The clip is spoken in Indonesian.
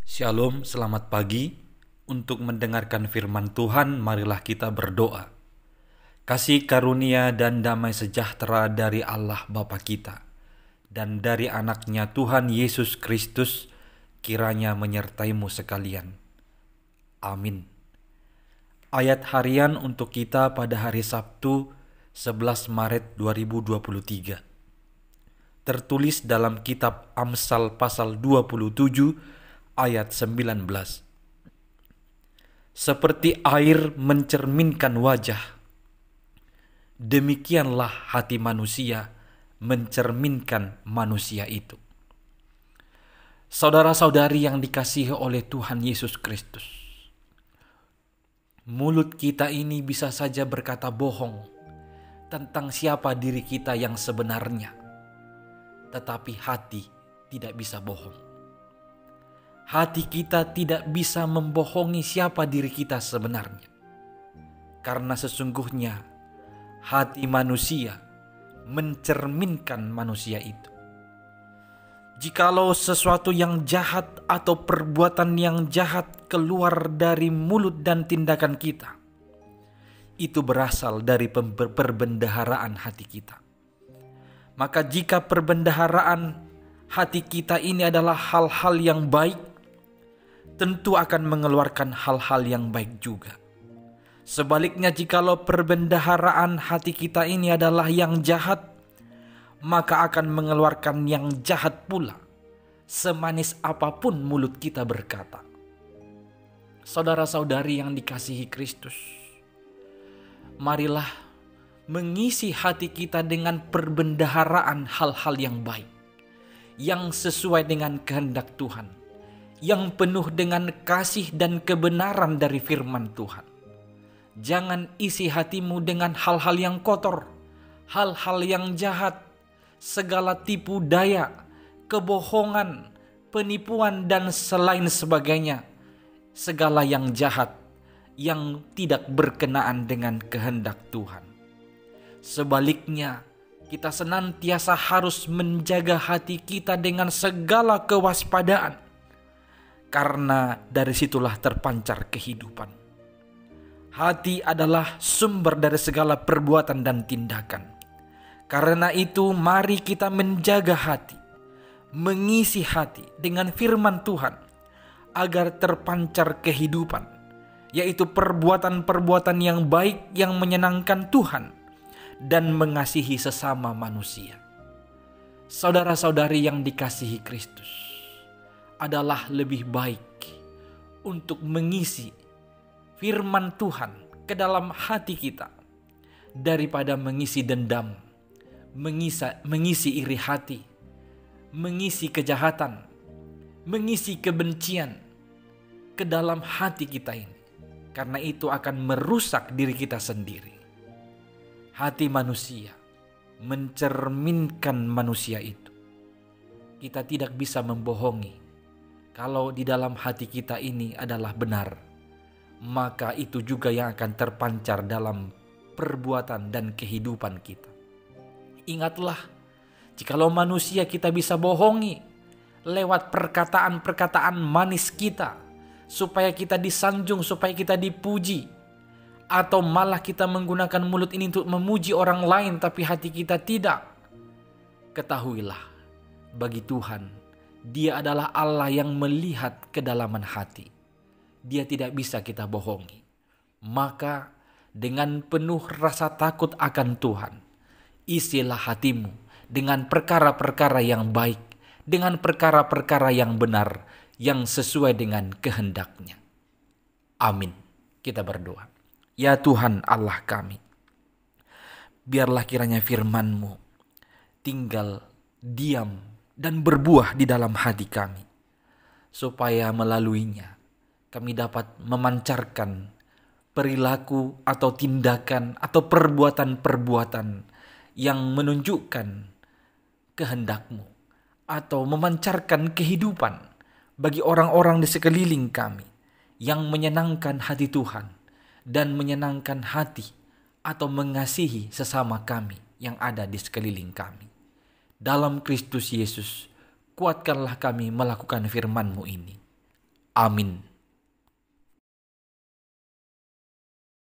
Shalom, selamat pagi. Untuk mendengarkan firman Tuhan, marilah kita berdoa. Kasih karunia dan damai sejahtera dari Allah Bapa kita dan dari anaknya Tuhan Yesus Kristus kiranya menyertaimu sekalian. Amin. Ayat harian untuk kita pada hari Sabtu 11 Maret 2023. Tertulis dalam kitab Amsal pasal 27 ayat 19. Seperti air mencerminkan wajah, demikianlah hati manusia mencerminkan manusia itu. Saudara-saudari yang dikasihi oleh Tuhan Yesus Kristus, mulut kita ini bisa saja berkata bohong tentang siapa diri kita yang sebenarnya, tetapi hati tidak bisa bohong. Hati kita tidak bisa membohongi siapa diri kita sebenarnya. Karena sesungguhnya hati manusia mencerminkan manusia itu. Jikalau sesuatu yang jahat atau perbuatan yang jahat keluar dari mulut dan tindakan kita, itu berasal dari perbendaharaan hati kita. Maka jika perbendaharaan hati kita ini adalah hal-hal yang baik, tentu akan mengeluarkan hal-hal yang baik juga. Sebaliknya, jikalau perbendaharaan hati kita ini adalah yang jahat, maka akan mengeluarkan yang jahat pula, semanis apapun mulut kita berkata. Saudara-saudari yang dikasihi Kristus, marilah mengisi hati kita dengan perbendaharaan hal-hal yang baik, yang sesuai dengan kehendak Tuhan, yang penuh dengan kasih dan kebenaran dari firman Tuhan. Jangan isi hatimu dengan hal-hal yang kotor, hal-hal yang jahat, segala tipu daya, kebohongan, penipuan dan selain sebagainya. Segala yang jahat yang tidak berkenaan dengan kehendak Tuhan. Sebaliknya, kita senantiasa harus menjaga hati kita dengan segala kewaspadaan, karena dari situlah terpancar kehidupan. Hati adalah sumber dari segala perbuatan dan tindakan. Karena itu mari kita menjaga hati, mengisi hati dengan firman Tuhan, agar terpancar kehidupan, yaitu perbuatan-perbuatan yang baik yang menyenangkan Tuhan dan mengasihi sesama manusia. Saudara-saudari yang dikasihi Kristus, adalah lebih baik untuk mengisi firman Tuhan ke dalam hati kita daripada mengisi dendam, mengisi iri hati, mengisi kejahatan, mengisi kebencian ke dalam hati kita ini. Karena itu akan merusak diri kita sendiri. Hati manusia mencerminkan manusia itu. Kita tidak bisa membohongi. Kalau di dalam hati kita ini adalah benar, maka itu juga yang akan terpancar dalam perbuatan dan kehidupan kita. Ingatlah, jikalau manusia kita bisa bohongi lewat perkataan-perkataan manis kita, supaya kita disanjung, supaya kita dipuji, atau malah kita menggunakan mulut ini untuk memuji orang lain tapi hati kita tidak. Ketahuilah, bagi Tuhan, Dia adalah Allah yang melihat kedalaman hati. Dia tidak bisa kita bohongi. Maka dengan penuh rasa takut akan Tuhan, isilah hatimu dengan perkara-perkara yang baik, dengan perkara-perkara yang benar, yang sesuai dengan kehendak-Nya. Amin. Kita berdoa. Ya Tuhan Allah kami, biarlah kiranya firman-Mu tinggal, diam, dan berbuah di dalam hati kami, supaya melaluinya kami dapat memancarkan perilaku atau tindakan atau perbuatan-perbuatan yang menunjukkan kehendak-Mu, atau memancarkan kehidupan bagi orang-orang di sekeliling kami yang menyenangkan hati Tuhan dan menyenangkan hati atau mengasihi sesama kami yang ada di sekeliling kami. Dalam Kristus Yesus, kuatkanlah kami melakukan firman-Mu ini. Amin.